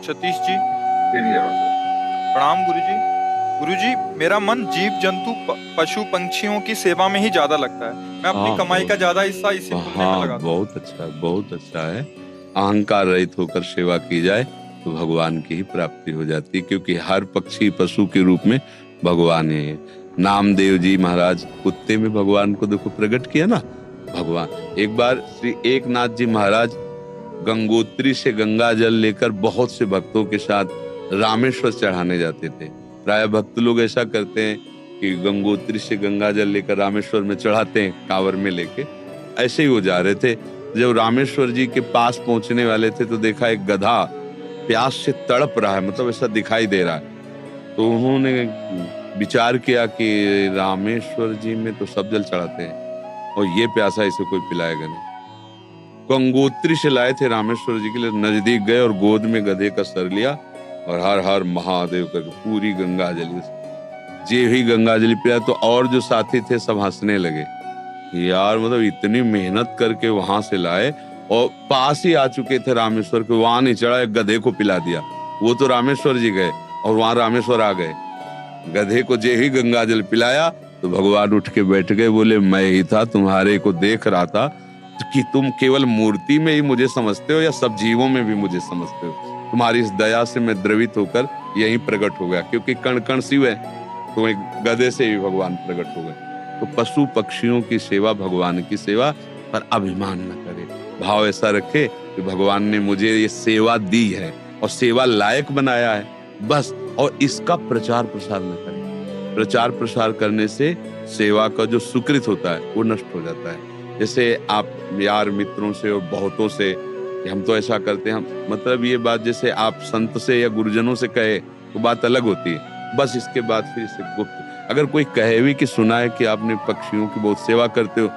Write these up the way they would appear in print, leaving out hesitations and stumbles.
सतीश जी। प्रणाम गुरुजी। गुरुजी, मेरा मन जीव जंतु पशु पंछियों की सेवा में ही ज्यादा लगता है। मैं अपनी हाँ कमाई का ज्यादा हिस्सा इसी पुण्य में हाँ, लगाता हूँ। बहुत अच्छा है, बहुत अच्छा है। अहंकार रहित होकर सेवा की जाए तो भगवान की ही प्राप्ति हो जाती है, क्योंकि हर पक्षी पशु के रूप में भगवान है। नामदेव जी महाराज कुत्ते में भगवान को देखो प्रकट किया ना। भगवान एक बार श्री एकनाथ जी महाराज गंगोत्री से गंगा जल लेकर बहुत से भक्तों के साथ रामेश्वर चढ़ाने जाते थे। प्राय भक्त लोग ऐसा करते हैं कि गंगोत्री से गंगा जल लेकर रामेश्वर में चढ़ाते हैं कांवर में लेके। ऐसे ही वो जा रहे थे। जब रामेश्वर जी के पास पहुंचने वाले थे तो देखा एक गधा प्यास से तड़प रहा है, मतलब ऐसा दिखाई दे रहा है। तो उन्होंने विचार किया कि रामेश्वर जी में तो सब जल चढ़ाते हैं और ये प्यासा इसे कोई पिलाएगा नहीं। गंगोत्री से लाए थे रामेश्वर जी के लिए, नजदीक गए और गोद में गधे का सर लिया और हर हर महादेव करके पूरी गंगा जली जे ही गंगा जली पिया। तो और जो साथी थे सब हंसने लगे, यार मतलब इतनी मेहनत करके वहां से लाए और पास ही आ चुके थे रामेश्वर के, वहां नहीं चढ़ा, एक गधे को पिला दिया। वो तो रामेश्वर जी गए और वहां रामेश्वर आ गए। गधे को जे ही गंगा जल पिलाया तो भगवान उठ के बैठ गए, बोले मैं ही था, तुम्हारे को देख रहा था कि तुम केवल मूर्ति में ही मुझे समझते हो या सब जीवों में भी मुझे समझते हो। तुम्हारी इस दया से मैं द्रवित होकर यहीं प्रकट हो गया, क्योंकि कण कण शिव है, तो एक गधे से भी भगवान प्रकट हो गए। तो पशु पक्षियों की सेवा भगवान की सेवा, पर अभिमान न करे, भाव ऐसा रखे कि भगवान ने मुझे ये सेवा दी है और सेवा लायक बनाया है बस, और इसका प्रचार प्रसार न करे। प्रचार प्रसार करने से सेवा का जो सुकृत होता है वो नष्ट हो जाता है। जैसे आप यार मित्रों से और बहुतों से कि हम तो ऐसा करते हैं, मतलब ये बात जैसे आप संत से या गुरुजनों से कहे तो बात अलग होती है, बस इसके बाद फिर इसे गुप्त। अगर कोई कहे भी कि सुना है कि आपने पक्षियों की बहुत सेवा करते हो,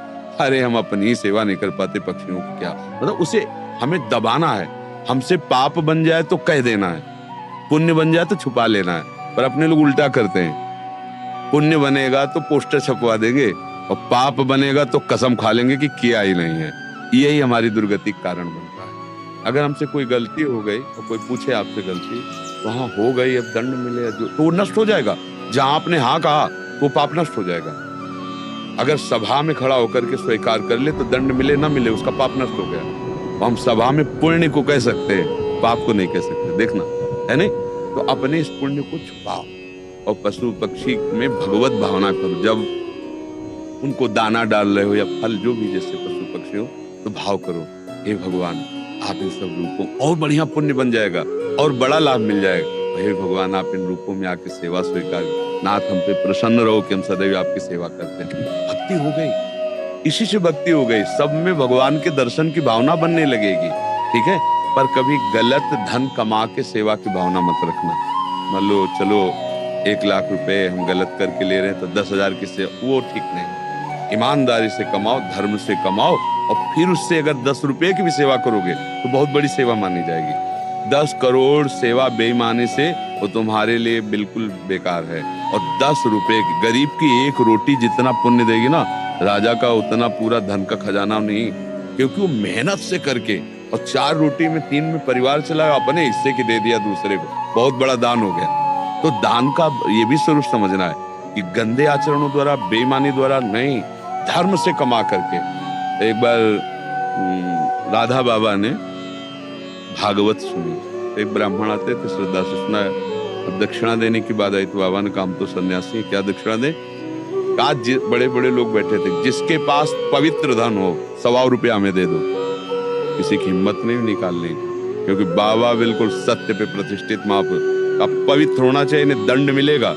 अरे हम अपनी सेवा नहीं कर पाते, पक्षियों की क्या, मतलब उसे हमें दबाना है। हमसे पाप बन जाए तो कह देना है, पुण्य बन जाए तो छुपा लेना है। पर अपने लोग उल्टा करते हैं, पुण्य बनेगा तो पोस्टर छपवा देंगे और पाप बनेगा तो कसम खा लेंगे कि किया ही नहीं है। यही हमारी दुर्गति का कारण बनता है। अगर हमसे कोई गलती हो गई और कोई पूछे आपसे गलती, वहां हो गई, अब दंड मिले तो वो नष्ट हो जाएगा। जहां आपने हाँ कहा वो पाप नष्ट हो जाएगा। अगर सभा में खड़ा होकर के स्वीकार कर ले तो दंड मिले ना मिले उसका पाप नष्ट हो गया। हम सभा में पुण्य को कह सकते हैं, पाप को नहीं कह सकते, देखना है नहीं। तो अपने इस पुण्य को छुपाओ और पशु पक्षी में भगवत भावना करो। जब उनको दाना डाल रहे हो या फल जो भी, जैसे पशु पक्षी हो, तो भाव करो, हे भगवान आप इन सब रूपों, और बढ़िया पुण्य बन जाएगा और बड़ा लाभ मिल जाएगा। हे भगवान आप इन रूपों में आके सेवा स्वीकार, नाथ हम पे प्रसन्न रहो कि हम सदैव आपकी सेवा करते हैं। भक्ति हो गई, इसी से भक्ति हो गई। सब में भगवान के दर्शन की भावना बनने लगेगी, ठीक है। पर कभी गलत धन कमा के सेवा की भावना मत रखना। मान लो चलो 1 लाख रुपए हम गलत करके ले रहे हैं तो 10,000 की सेवा, वो ठीक नहीं। ईमानदारी से कमाओ, धर्म से कमाओ, और फिर उससे अगर 10 रुपए की भी सेवा करोगे तो बहुत बड़ी सेवा मानी जाएगी। 10 करोड़ सेवा बेईमानी से वो तुम्हारे लिए बिल्कुल बेकार है। और 10 रुपए की, गरीब की एक रोटी जितना पुण्य देगी ना, राजा का उतना पूरा धन का खजाना नहीं, क्योंकि वो मेहनत से करके, और 4 रोटी में 3 में परिवार चलाया, अपने हिस्से की दे दिया दूसरे को, बहुत बड़ा दान हो गया। तो दान का ये भी स्वरूप समझना है कि गंदे आचरणों द्वारा, बेईमानी द्वारा नहीं, धर्म से कमा करके। एक बार राधा बाबा ने भागवत सुनी, एक ब्राह्मण आते थे, श्रद्धा से सुना। अब दक्षिणा देने की बात आई तो बाबा ने कहा हम तो सन्यासी हैं, क्या दक्षिणा दें। आज बड़े बड़े लोग बैठे थे, जिसके पास पवित्र धन हो 125 रुपया हमें दे दो। किसी की हिम्मत नहीं निकालने, क्योंकि बाबा बिल्कुल सत्य पे प्रतिष्ठित महापुरुष, अब पवित्र होना चाहिए, इन्हें दंड मिलेगा।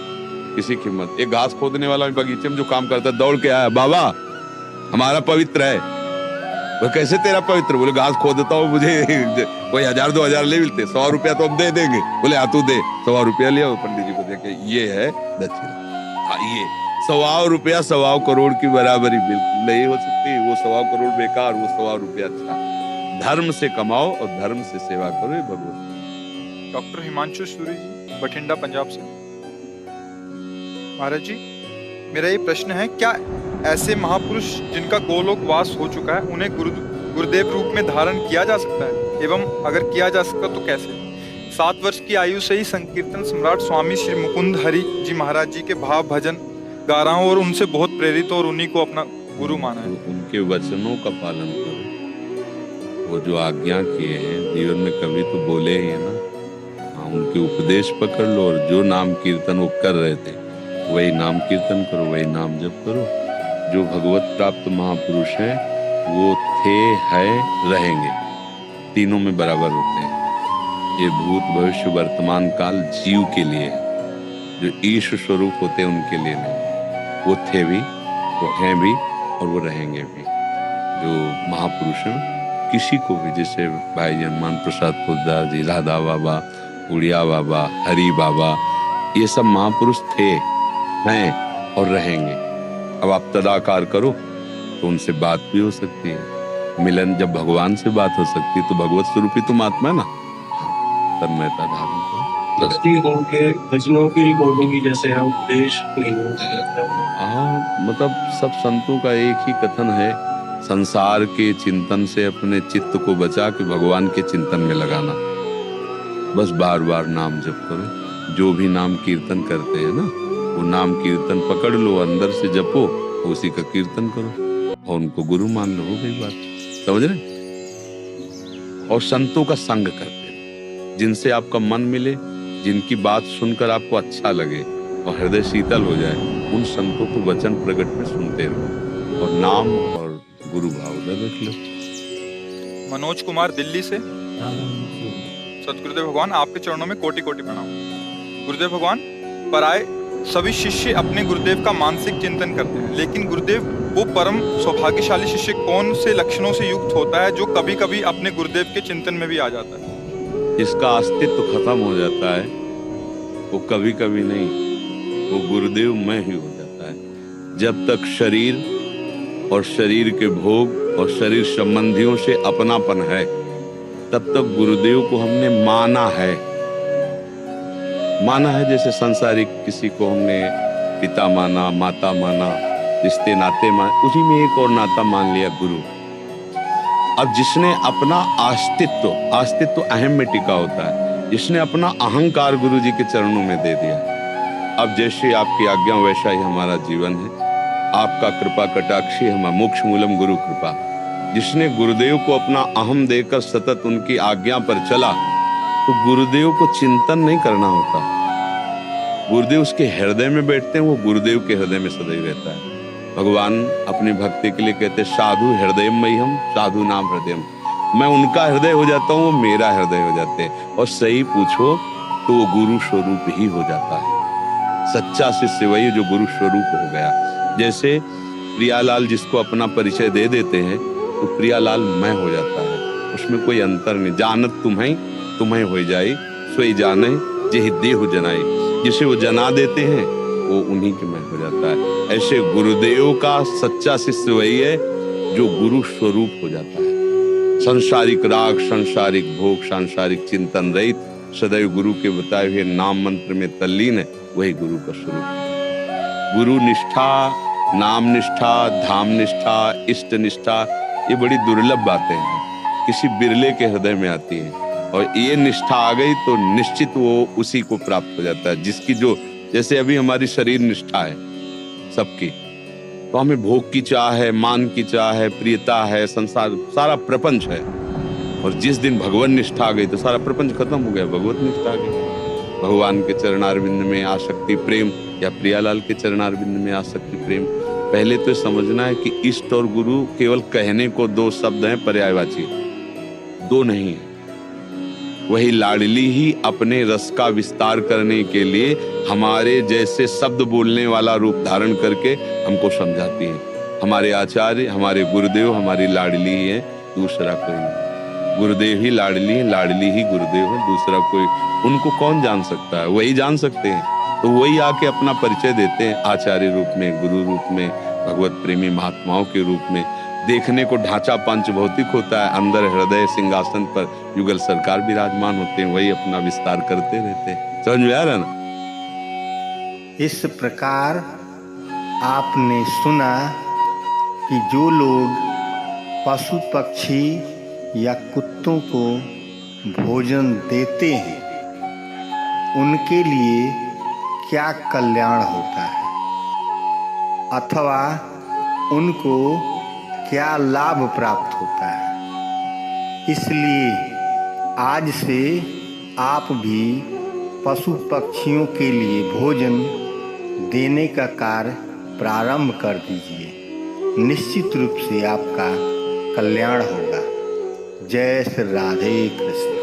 किसी की हिम्मत। एक घास खोदने वाला बगीचे में जो काम करता है दौड़ के आया, बाबा हमारा पवित्र है। वो कैसे तेरा पवित्र? बोले घास खोदता हूँ, मुझे कोई 1000-2000 ले मिलते, 100 रुपया तो हम दे देंगे। बोले हाँ तू दे। 100 रुपया लिया, पंडित जी को देखे, ये है दक्षिणा। हाँ, ये 125 रुपया 125 करोड़ की बराबरी बिल्कुल नहीं हो सकती। वो 125 करोड़ बेकार, वो 125 रुपया अच्छा। धर्म से कमाओ और धर्म से सेवा करो, ये भगवत। डॉक्टर हिमांशु सूरी जी, बठिंडा, पंजाब से। महाराज जी, मेरा ये प्रश्न है, क्या ऐसे महापुरुष जिनका गोलोक वास हो चुका है, उन्हें गुरुदेव रूप में धारण किया जा सकता है? एवं अगर किया जा सकता तो कैसे? 7 वर्ष की आयु से ही संकीर्तन सम्राट स्वामी श्री मुकुंद हरि जी महाराज जी के भाव भजन गा रहा हूँ और उनसे बहुत प्रेरित और उन्हीं को अपना गुरु माना है। तो उनके वचनों का पालन करो, वो जो आज्ञा किए हैं जीवन में कभी तो बोले ही है ना। हाँ, उनके उपदेश पकड़ लो और जो नाम कीर्तन वो कर रहे थे वही नाम कीर्तन करो, वही नाम जप करो। जो भगवत प्राप्त महापुरुष हैं वो थे, है, रहेंगे, तीनों में बराबर होते हैं। ये भूत भविष्य वर्तमान काल जीव के लिए है, जो ईश्वर स्वरूप होते हैं उनके लिए नहीं। वो थे भी, वो हैं भी और वो रहेंगे भी। जो महापुरुष हैं किसी को भी, जैसे भाई हनुमान प्रसाद पोद्दार जी, राधा बाबा, उड़िया बाबा, हरि बाबा, ये सब महापुरुष थे, हैं और रहेंगे। अब आप तदाकार करो तो उनसे बात भी हो सकती है। मिलन जब भगवान से बात हो सकती है तो भगवत स्वरूप ही तुम आत्मा है ना। तन्मयता धारण करो। भक्ति उनके भजनों की रिकॉर्डिंग की जैसे है उपदेश नहीं होते रहते हैं। हाँ, मतलब सब संतों का एक ही कथन है, संसार के चिंतन से अपने चित्त को बचा के भगवान के चिंतन में लगाना। बस बार बार नाम जप करो। जो भी नाम कीर्तन करते हैं ना, वो नाम कीर्तन पकड़ लो, अंदर से जपो, उसी का कीर्तन करो और उनको गुरु मान लो। हो गई बात, समझ रहे। और संतों का संग करते रहो, जिनसे आपका मन मिले, जिनकी बात सुनकर आपको अच्छा लगे और हृदय शीतल हो जाए, उन संतों को वचन प्रकट में सुनते रहो और नाम और गुरु भाव उधर रख लो। मनोज कुमार दिल्ली से। सतगुरुदेव भगवान, आपके चरणों में कोटि कोटि प्रणाम। गुरुदेव भगवान, पराये सभी शिष्य अपने गुरुदेव का मानसिक चिंतन करते हैं, लेकिन गुरुदेव वो परम सौभाग्यशाली शिष्य कौन से लक्षणों से युक्त होता है जो कभी कभी अपने गुरुदेव के चिंतन में भी आ जाता है? जिसका अस्तित्व खत्म हो जाता है वो कभी कभी नहीं, वो गुरुदेव में ही हो जाता है। जब तक शरीर और शरीर के भोग और शरीर संबंधियों से अपनापन है, तब तक गुरुदेव को हमने माना है। माना है जैसे सांसारिक किसी को हमने पिता माना, माता माना, रिश्ते नाते माने, उसी में एक और नाता मान लिया गुरु। अब जिसने अपना अस्तित्व अहम में टिका होता है, जिसने अपना अहंकार गुरु जी के चरणों में दे दिया, अब जैसे आपकी आज्ञा वैसा ही हमारा जीवन है। आपका कृपा कटाक्षी हमारा मोक्ष मूलम गुरु कृपा। जिसने गुरुदेव को अपना अहम देकर सतत उनकी आज्ञा पर चला, तो गुरुदेव को चिंतन नहीं करना होता। गुरुदेव उसके हृदय में बैठते हैं, वो गुरुदेव के हृदय में सदैव रहता है। भगवान अपनी भक्ति के लिए कहते साधु हृदयम मह्यम, साधु नाम हृदयम। मैं उनका हृदय हो जाता हूँ, वो मेरा हृदय हो जाते हैं। और सही पूछो तो वो गुरु स्वरूप ही हो जाता है। सच्चा शिष्य वही जो गुरु स्वरूप हो गया। जैसे प्रियालाल जिसको अपना परिचय दे देते हैं तो प्रियालाल मैं हो जाता है, उसमें कोई अंतर नहीं। जानत तुम्हें हो जाई, सोई जाने जेहि देहु जनाई। जिसे वो जना देते हैं वो उन्हीं के मैं हो जाता है। ऐसे गुरुदेव का सच्चा शिष्य वही है जो गुरु स्वरूप हो जाता है। सांसारिक राग, सांसारिक भोग, सांसारिक चिंतन रहित, सदैव गुरु के बताए हुए नाम मंत्र में तल्लीन है, वही गुरु का स्वरूप है। गुरु निष्ठा, नाम निष्ठा, धाम निष्ठा, इष्ट निष्ठा, ये बड़ी दुर्लभ बातें हैं, किसी बिरले के हृदय में आती है। और ये निष्ठा आ गई तो निश्चित वो उसी को प्राप्त हो जाता है। जिसकी जो, जैसे अभी हमारी शरीर निष्ठा है सबकी, तो हमें भोग की चाह है, मान की चाह है, प्रियता है, संसार सारा प्रपंच है। और जिस दिन भगवान निष्ठा आ गई तो सारा प्रपंच खत्म हो गया, भगवत निष्ठा आ गई। भगवान के चरणारविंद में आसक्ति प्रेम, या प्रियालाल के चरणारविंद में आसक्ति प्रेम। पहले तो समझना है कि इष्ट और गुरु केवल कहने को दो शब्द हैं, पर्यायवाची, दो नहीं है। वही लाडली ही अपने रस का विस्तार करने के लिए हमारे जैसे शब्द बोलने वाला रूप धारण करके हमको समझाती है। हमारे आचार्य, हमारे गुरुदेव हमारी लाडली ही है, दूसरा कोई नहीं। गुरुदेव ही लाडली है, लाडली ही गुरुदेव है, दूसरा कोई। उनको कौन जान सकता है? वही जान सकते हैं। तो वही आके अपना परिचय देते हैं आचार्य रूप में, गुरु रूप में, भगवत प्रेमी महात्माओं के रूप में। देखने को ढांचा पंचभौतिक होता है, अंदर हृदय सिंहासन पर युगल सरकार विराजमान होते हैं, वही अपना विस्तार करते रहते हैं। समझ में आ रहा ना? इस प्रकार आपने सुना कि जो लोग पशु पक्षी या कुत्तों को भोजन देते हैं उनके लिए क्या कल्याण होता है अथवा उनको क्या लाभ प्राप्त होता है। इसलिए आज से आप भी पशु पक्षियों के लिए भोजन देने का कार्य प्रारंभ कर दीजिए। निश्चित रूप से आपका कल्याण होगा। जय श्री राधे कृष्ण।